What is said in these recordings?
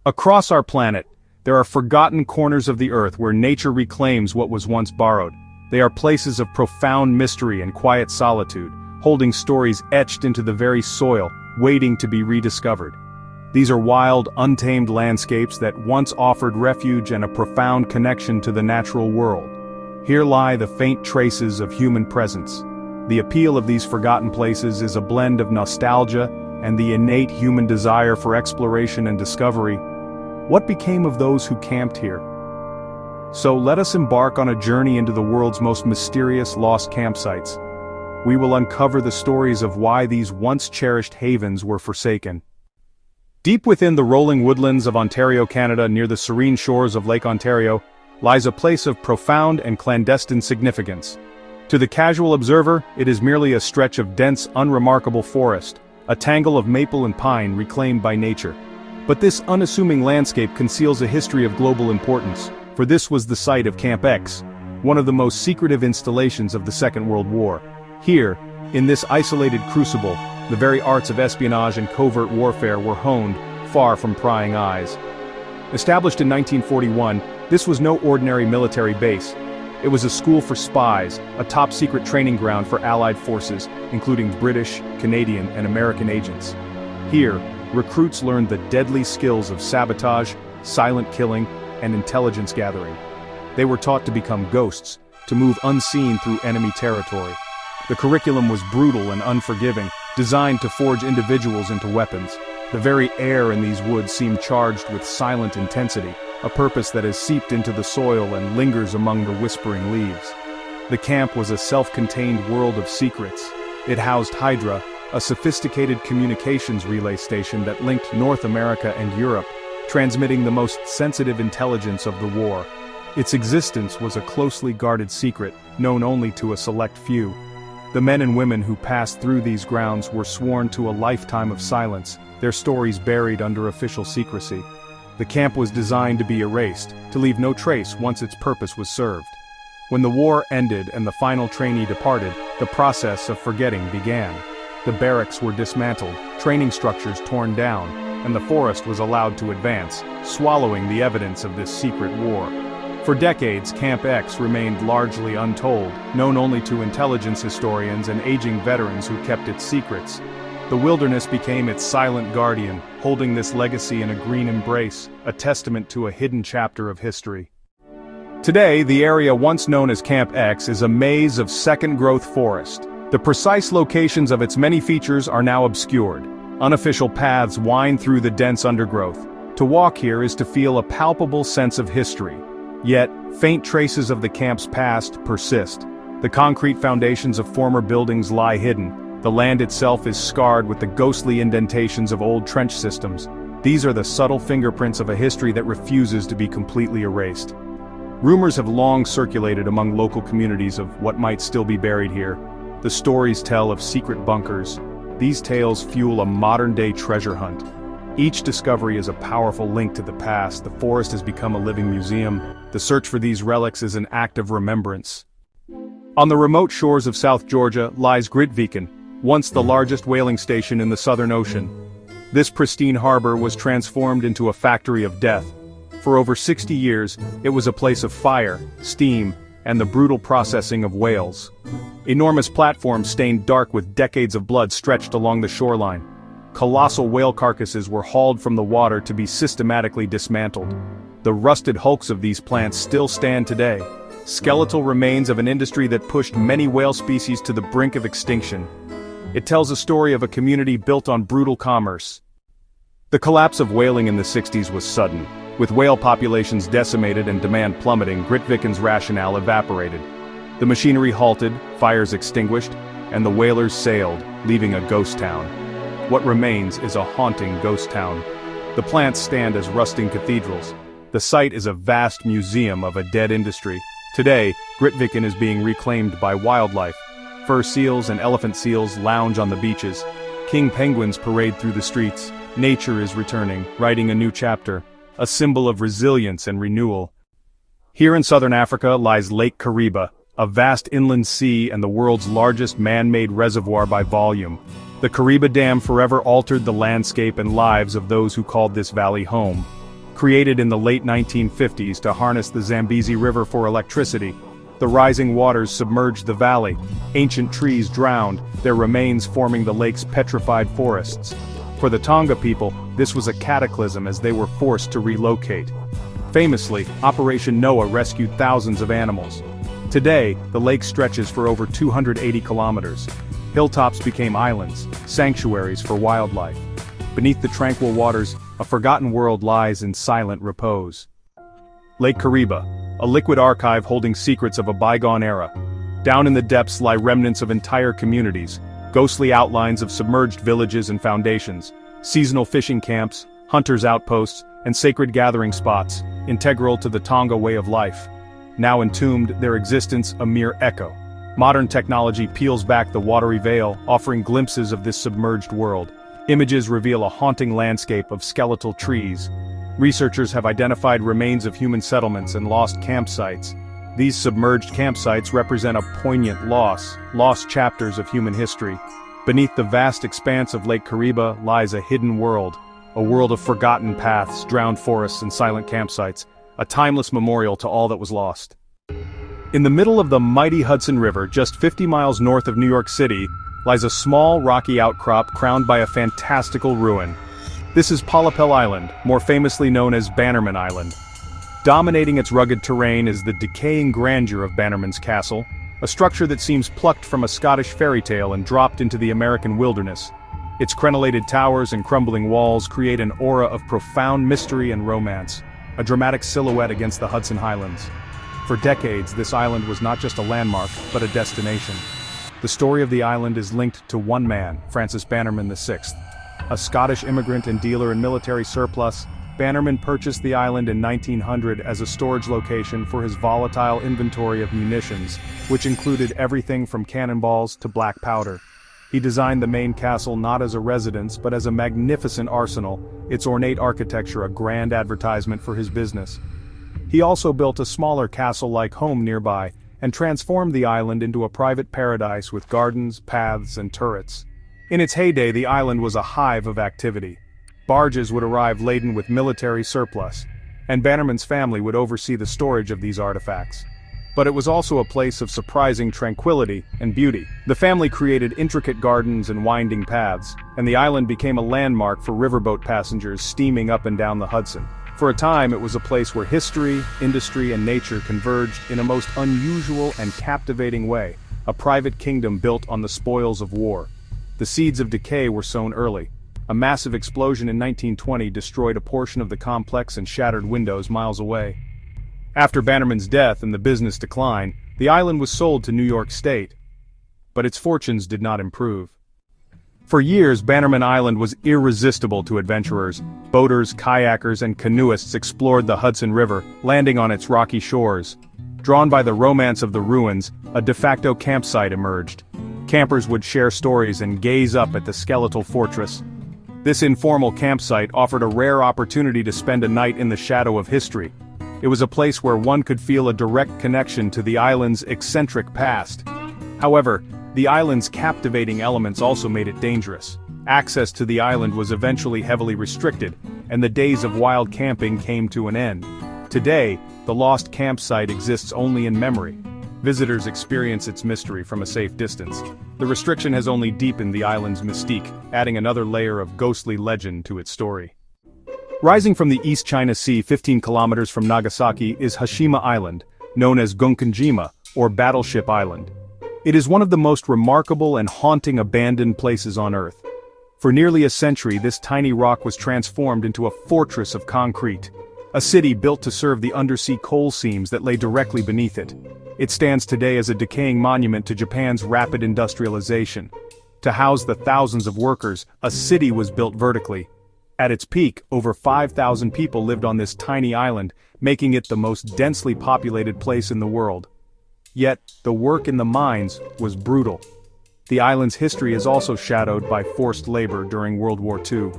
Across our planet, there are forgotten corners of the earth where nature reclaims what was once borrowed. They are places of profound mystery and quiet solitude, holding stories etched into the very soil, waiting to be rediscovered. These are wild, untamed landscapes that once offered refuge and a profound connection to the natural world. Here lie the faint traces of human presence. The appeal of these forgotten places is a blend of nostalgia and the innate human desire for exploration and discovery. What became of those who camped here? So let us embark on a journey into the world's most mysterious lost campsites. We will uncover the stories of why these once-cherished havens were forsaken. Deep within the rolling woodlands of Ontario, Canada, near the serene shores of Lake Ontario, lies a place of profound and clandestine significance. To the casual observer, it is merely a stretch of dense, unremarkable forest, a tangle of maple and pine reclaimed by nature. But this unassuming landscape conceals a history of global importance, for this was the site of Camp X, one of the most secretive installations of the Second World War. Here, in this isolated crucible, the very arts of espionage and covert warfare were honed, far from prying eyes. Established in 1941, this was no ordinary military base. It was a school for spies, a top-secret training ground for Allied forces, including British, Canadian, and American agents. Here, recruits learned the deadly skills of sabotage, silent killing, and intelligence gathering. They were taught to become ghosts, to move unseen through enemy territory. The curriculum was brutal and unforgiving, designed to forge individuals into weapons. The very air in these woods seemed charged with silent intensity, a purpose that has seeped into the soil and lingers among the whispering leaves. The camp was a self-contained world of secrets. It housed Hydra, a sophisticated communications relay station that linked North America and Europe, transmitting the most sensitive intelligence of the war. Its existence was a closely guarded secret, known only to a select few. The men and women who passed through these grounds were sworn to a lifetime of silence, their stories buried under official secrecy. The camp was designed to be erased, to leave no trace once its purpose was served. When the war ended and the final trainee departed, the process of forgetting began. The barracks were dismantled, training structures torn down, and the forest was allowed to advance, swallowing the evidence of this secret war. For decades, Camp X remained largely untold, known only to intelligence historians and aging veterans who kept its secrets. The wilderness became its silent guardian, holding this legacy in a green embrace, a testament to a hidden chapter of history. Today, the area once known as Camp X is a maze of second-growth forest. The precise locations of its many features are now obscured. Unofficial paths wind through the dense undergrowth. To walk here is to feel a palpable sense of history. Yet, faint traces of the camp's past persist. The concrete foundations of former buildings lie hidden. The land itself is scarred with the ghostly indentations of old trench systems. These are the subtle fingerprints of a history that refuses to be completely erased. Rumors have long circulated among local communities of what might still be buried here. The stories tell of secret bunkers. These tales fuel a modern-day treasure hunt. Each discovery is a powerful link to the past. The forest has become a living museum. The search for these relics is an act of remembrance. On the remote shores of South Georgia lies Grytviken, once the largest whaling station in the Southern Ocean. This pristine harbor was transformed into a factory of death. For over 60 years, it was a place of fire, steam, and the brutal processing of whales. Enormous platforms stained dark with decades of blood stretched along the shoreline. Colossal whale carcasses were hauled from the water to be systematically dismantled. The rusted hulks of these plants still stand today, skeletal remains of an industry that pushed many whale species to the brink of extinction. It tells a story of a community built on brutal commerce. The collapse of whaling in the 60s was sudden. With whale populations decimated and demand plummeting, Grytviken's rationale evaporated. The machinery halted, fires extinguished, and the whalers sailed, leaving a ghost town. What remains is a haunting ghost town. The plants stand as rusting cathedrals. The site is a vast museum of a dead industry. Today, Grytviken is being reclaimed by wildlife. Fur seals and elephant seals lounge on the beaches. King penguins parade through the streets. Nature is returning, writing a new chapter, a symbol of resilience and renewal. Here in southern Africa lies Lake Kariba, a vast inland sea and the world's largest man-made reservoir by volume. The Kariba Dam forever altered the landscape and lives of those who called this valley home. Created in the late 1950s to harness the Zambezi River for electricity, the rising waters submerged the valley, ancient trees drowned, their remains forming the lake's petrified forests. For the Tonga people, this was a cataclysm as they were forced to relocate. Famously, Operation Noah rescued thousands of animals. Today, the lake stretches for over 280 kilometers. Hilltops became islands, sanctuaries for wildlife. Beneath the tranquil waters, a forgotten world lies in silent repose. Lake Kariba, a liquid archive holding secrets of a bygone era. Down in the depths lie remnants of entire communities, ghostly outlines of submerged villages and foundations, seasonal fishing camps, hunters' outposts, and sacred gathering spots, integral to the Tonga way of life. Now entombed, their existence a mere echo. Modern technology peels back the watery veil, offering glimpses of this submerged world. Images reveal a haunting landscape of skeletal trees. Researchers have identified remains of human settlements and lost campsites. These submerged campsites represent a poignant lost chapters of human history. Beneath the vast expanse of Lake Kariba lies a hidden world, a world of forgotten paths, drowned forests, and silent campsites, a timeless memorial to all that was lost. In the middle of the mighty Hudson River, just 50 miles north of New York City, lies a small rocky outcrop crowned by a fantastical ruin. This is Polypel Island, more famously known as Bannerman Island. Dominating its rugged terrain is the decaying grandeur of Bannerman's castle, a structure that seems plucked from a Scottish fairy tale and dropped into the American wilderness. Its crenellated towers and crumbling walls create an aura of profound mystery and romance, a dramatic silhouette against the Hudson Highlands. For decades, this island was not just a landmark, but a destination. The story of the island is linked to one man, Francis Bannerman VI. A Scottish immigrant and dealer in military surplus, Bannerman purchased the island in 1900 as a storage location for his volatile inventory of munitions, which included everything from cannonballs to black powder. He designed the main castle not as a residence but as a magnificent arsenal, its ornate architecture a grand advertisement for his business. He also built a smaller castle-like home nearby, and transformed the island into a private paradise with gardens, paths, and turrets. In its heyday, the island was a hive of activity. Barges would arrive laden with military surplus, and Bannerman's family would oversee the storage of these artifacts. But it was also a place of surprising tranquility and beauty. The family created intricate gardens and winding paths, and the island became a landmark for riverboat passengers steaming up and down the Hudson. For a time, it was a place where history, industry, and nature converged in a most unusual and captivating way, a private kingdom built on the spoils of war. The seeds of decay were sown early. A massive explosion in 1920 destroyed a portion of the complex and shattered windows miles away. After Bannerman's death and the business decline, the island was sold to New York State. But its fortunes did not improve. For years, Bannerman Island was irresistible to adventurers. Boaters, kayakers, and canoeists explored the Hudson River, landing on its rocky shores. Drawn by the romance of the ruins, a de facto campsite emerged. Campers would share stories and gaze up at the skeletal fortress. This informal campsite offered a rare opportunity to spend a night in the shadow of history. It was a place where one could feel a direct connection to the island's eccentric past. However, the island's captivating elements also made it dangerous. Access to the island was eventually heavily restricted, and the days of wild camping came to an end. Today, the lost campsite exists only in memory. Visitors experience its mystery from a safe distance. The restriction has only deepened the island's mystique, adding another layer of ghostly legend to its story. Rising from the East China Sea 15 kilometers from Nagasaki is Hashima Island, known as Gunkanjima, or Battleship Island. It is one of the most remarkable and haunting abandoned places on Earth. For nearly a century, this tiny rock was transformed into a fortress of concrete, a city built to serve the undersea coal seams that lay directly beneath it. It stands today as a decaying monument to Japan's rapid industrialization. To house the thousands of workers, a city was built vertically. At its peak, over 5,000 people lived on this tiny island, making it the most densely populated place in the world. Yet, the work in the mines was brutal. The island's history is also shadowed by forced labor during World War II.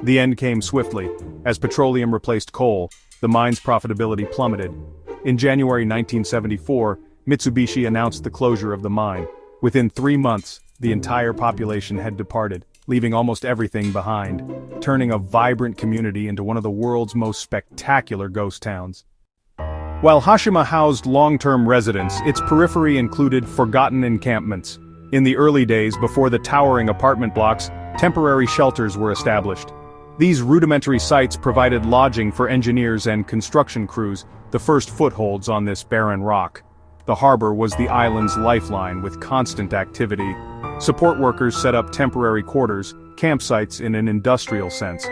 The end came swiftly. As petroleum replaced coal, the mine's profitability plummeted. In January 1974, Mitsubishi announced the closure of the mine. Within 3 months, the entire population had departed. leaving almost everything behind, turning a vibrant community into one of the world's most spectacular ghost towns. While Hashima housed long-term residents, its periphery included Forgotten Encampments. In the early days before the towering apartment blocks, temporary shelters were established. These rudimentary sites provided lodging for engineers and construction crews, the first footholds on this barren rock. The harbor was the island's lifeline with constant activity. Support workers set up temporary quarters, campsites in an industrial sense.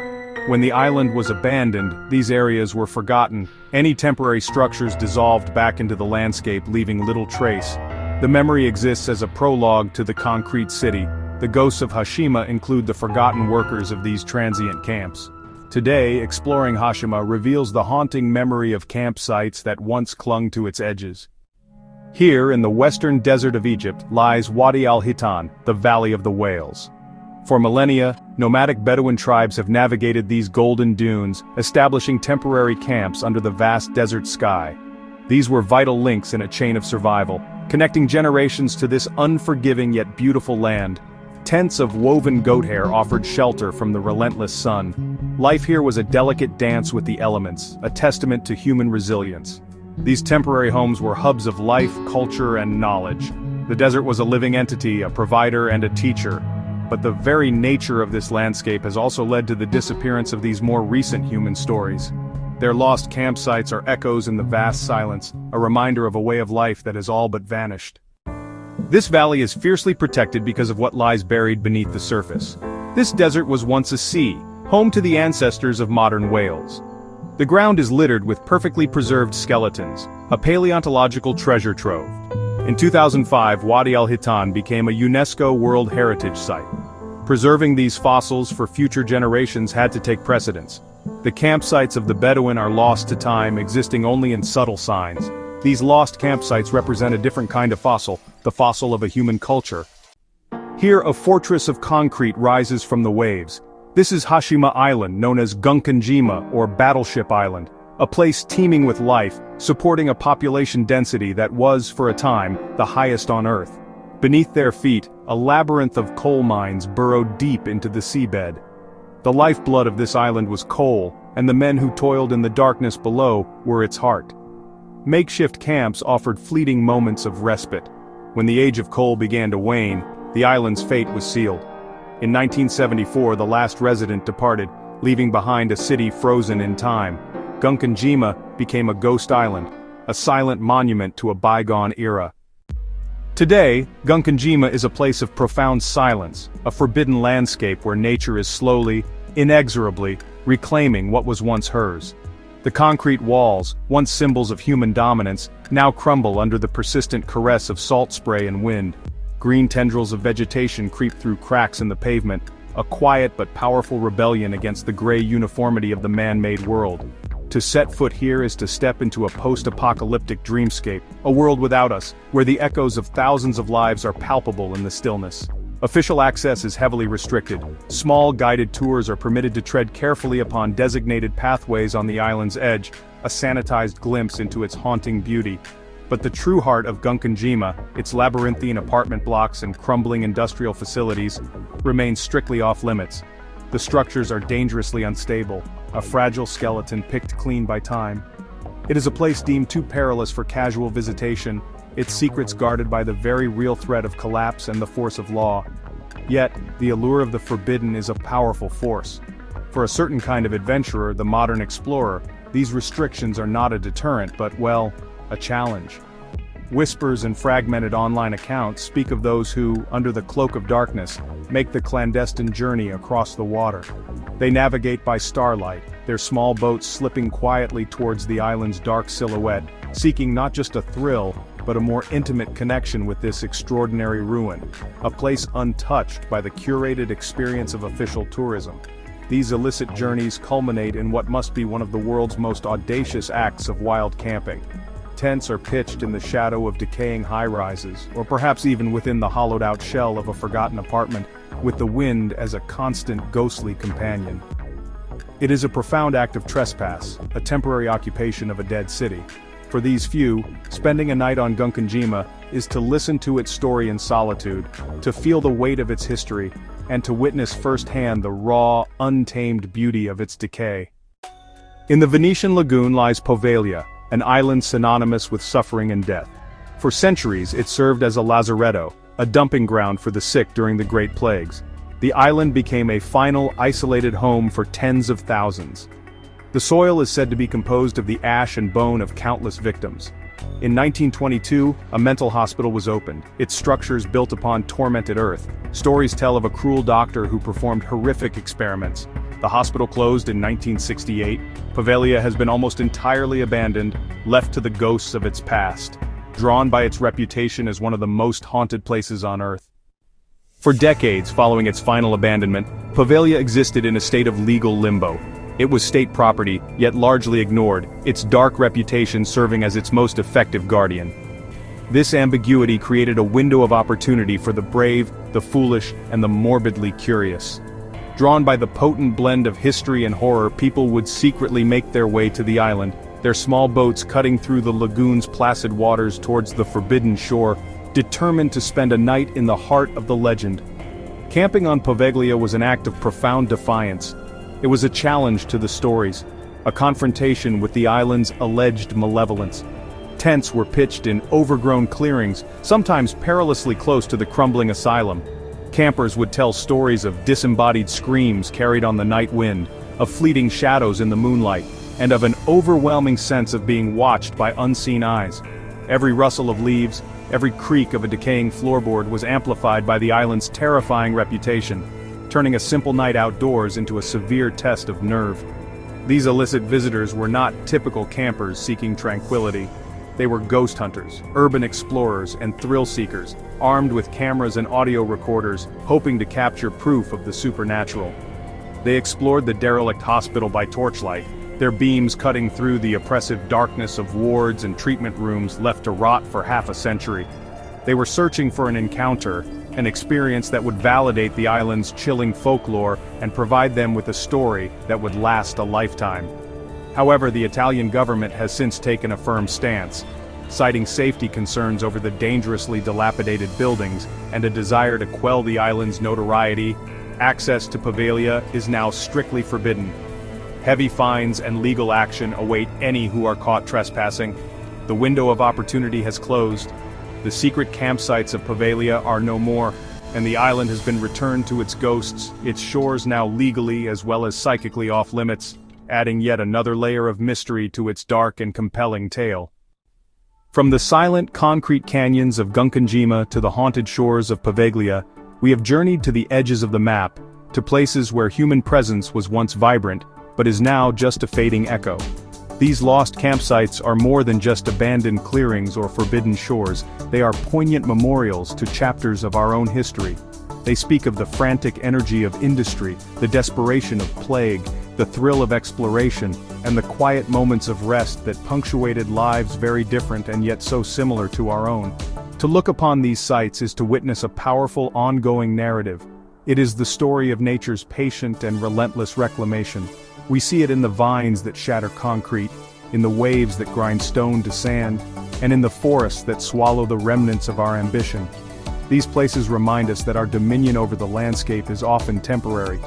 When the island was abandoned, these areas were forgotten. Any temporary structures dissolved back into the landscape, leaving little trace. The memory exists as a prologue to the concrete city. The ghosts of Hashima include the forgotten workers of these transient camps. Today, exploring Hashima reveals the haunting memory of campsites that once clung to its edges. Here, in the western desert of Egypt, lies Wadi al-Hitan, the Valley of the Whales. For millennia, nomadic Bedouin tribes have navigated these golden dunes, establishing temporary camps under the vast desert sky. These were vital links in a chain of survival, connecting generations to this unforgiving yet beautiful land. Tents of woven goat hair offered shelter from the relentless sun. Life here was a delicate dance with the elements, a testament to human resilience. These temporary homes were hubs of life, culture, and knowledge. The desert was a living entity, a provider and a teacher. But the very nature of this landscape has also led to the disappearance of these more recent human stories. Their lost campsites are echoes in the vast silence, a reminder of a way of life that has all but vanished. This valley is fiercely protected because of what lies buried beneath the surface. This desert was once a sea, home to the ancestors of modern whales. The ground is littered with perfectly preserved skeletons, a paleontological treasure trove. In 2005, Wadi al-Hitan became a UNESCO World Heritage Site. Preserving these fossils for future generations had to take precedence. The campsites of the Bedouin are lost to time, existing only in subtle signs. These lost campsites represent a different kind of fossil, the fossil of a human culture. Here, a fortress of concrete rises from the waves. This is Hashima Island, known as Gunkanjima or Battleship Island, a place teeming with life, supporting a population density that was, for a time, the highest on Earth. Beneath their feet, a labyrinth of coal mines burrowed deep into the seabed. The lifeblood of this island was coal, and the men who toiled in the darkness below were its heart. Makeshift camps offered fleeting moments of respite. When the age of coal began to wane, the island's fate was sealed. In 1974, the last resident departed, leaving behind a city frozen in time. Gunkanjima became a ghost island, a silent monument to a bygone era. Today, Gunkanjima is a place of profound silence, a forbidden landscape where nature is slowly, inexorably, reclaiming what was once hers. The concrete walls, once symbols of human dominance, now crumble under the persistent caress of salt spray and wind. Green tendrils of vegetation creep through cracks in the pavement, a quiet but powerful rebellion against the gray uniformity of the man-made world. To set foot here is to step into a post-apocalyptic dreamscape, a world without us, where the echoes of thousands of lives are palpable in the stillness. Official access is heavily restricted. Small guided tours are permitted to tread carefully upon designated pathways on the island's edge, a sanitized glimpse into its haunting beauty. But the true heart of Gunkanjima, its labyrinthine apartment blocks and crumbling industrial facilities, remains strictly off-limits. The structures are dangerously unstable, a fragile skeleton picked clean by time. It is a place deemed too perilous for casual visitation, its secrets guarded by the very real threat of collapse and the force of law. Yet, the allure of the forbidden is a powerful force. For a certain kind of adventurer, the modern explorer, these restrictions are not a deterrent but, well, a challenge. Whispers and fragmented online accounts speak of those who, under the cloak of darkness, make the clandestine journey across the water. They navigate by starlight, their small boats slipping quietly towards the island's dark silhouette, seeking not just a thrill, but a more intimate connection with this extraordinary ruin, a place untouched by the curated experience of official tourism. These illicit journeys culminate in what must be one of the world's most audacious acts of wild camping. Tents are pitched in the shadow of decaying high-rises, or perhaps even within the hollowed-out shell of a forgotten apartment, with the wind as a constant ghostly companion. It is a profound act of trespass, a temporary occupation of a dead city. For these few, spending a night on Gunkanjima is to listen to its story in solitude, to feel the weight of its history, and to witness firsthand the raw, untamed beauty of its decay. In the Venetian lagoon lies Poveglia, an island synonymous with suffering and death. For centuries it served as a lazaretto, a dumping ground for the sick during the Great Plagues. The island became a final, isolated home for tens of thousands. The soil is said to be composed of the ash and bone of countless victims. In 1922, a mental hospital was opened, its structures built upon tormented earth. Stories tell of a cruel doctor who performed horrific experiments. The hospital closed in 1968. Poveglia has been almost entirely abandoned, left to the ghosts of its past, drawn by its reputation as one of the most haunted places on Earth. For decades following its final abandonment, Poveglia existed in a state of legal limbo. It was state property, yet largely ignored, its dark reputation serving as its most effective guardian. This ambiguity created a window of opportunity for the brave, the foolish, and the morbidly curious. Drawn by the potent blend of history and horror, people would secretly make their way to the island, their small boats cutting through the lagoon's placid waters towards the forbidden shore, determined to spend a night in the heart of the legend. Camping on Poveglia was an act of profound defiance. It was a challenge to the stories, a confrontation with the island's alleged malevolence. Tents were pitched in overgrown clearings, sometimes perilously close to the crumbling asylum. Campers would tell stories of disembodied screams carried on the night wind, of fleeting shadows in the moonlight, and of an overwhelming sense of being watched by unseen eyes. Every rustle of leaves, every creak of a decaying floorboard was amplified by the island's terrifying reputation, turning a simple night outdoors into a severe test of nerve. These illicit visitors were not typical campers seeking tranquility. They were ghost hunters, urban explorers, and thrill seekers, armed with cameras and audio recorders, hoping to capture proof of the supernatural. They explored the derelict hospital by torchlight, their beams cutting through the oppressive darkness of wards and treatment rooms left to rot for half a century. They were searching for an encounter, an experience that would validate the island's chilling folklore and provide them with a story that would last a lifetime. However, the Italian government has since taken a firm stance, citing safety concerns over the dangerously dilapidated buildings and a desire to quell the island's notoriety. Access to Poveglia is now strictly forbidden. Heavy fines and legal action await any who are caught trespassing. The window of opportunity has closed. The secret campsites of Poveglia are no more, and the island has been returned to its ghosts, its shores now legally as well as psychically off limits, adding yet another layer of mystery to its dark and compelling tale. From the silent concrete canyons of Gunkanjima to the haunted shores of Poveglia, we have journeyed to the edges of the map, to places where human presence was once vibrant, but is now just a fading echo. These lost campsites are more than just abandoned clearings or forbidden shores, they are poignant memorials to chapters of our own history. They speak of the frantic energy of industry, the desperation of plague, the thrill of exploration, and the quiet moments of rest that punctuated lives very different and yet so similar to our own. To look upon these sites is to witness a powerful ongoing narrative. It is the story of nature's patient and relentless reclamation. We see it in the vines that shatter concrete, in the waves that grind stone to sand, and in the forests that swallow the remnants of our ambition. These places remind us that our dominion over the landscape is often temporary.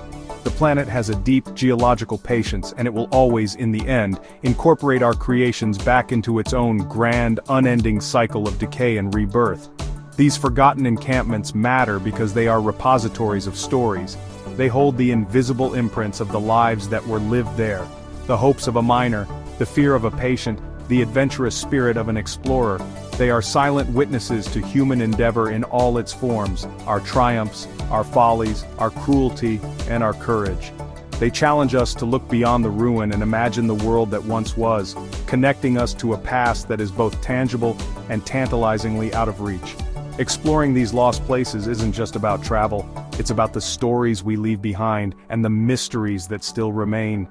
The planet has a deep geological patience, and it will always, in the end, incorporate our creations back into its own grand, unending cycle of decay and rebirth. These forgotten encampments matter because they are repositories of stories. They hold the invisible imprints of the lives that were lived there, the hopes of a miner, the fear of a patient, the adventurous spirit of an explorer. They are silent witnesses to human endeavor in all its forms, our triumphs, our follies, our cruelty, and our courage. They challenge us to look beyond the ruin and imagine the world that once was, connecting us to a past that is both tangible and tantalizingly out of reach. Exploring these lost places isn't just about travel, it's about the stories we leave behind and the mysteries that still remain.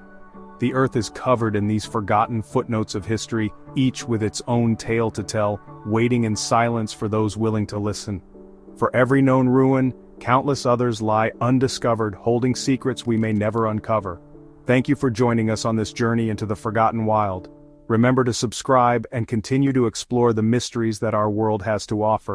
The earth is covered in these forgotten footnotes of history, each with its own tale to tell, waiting in silence for those willing to listen. For every known ruin, countless others lie undiscovered, holding secrets we may never uncover. Thank you for joining us on this journey into the forgotten wild. Remember to subscribe and continue to explore the mysteries that our world has to offer.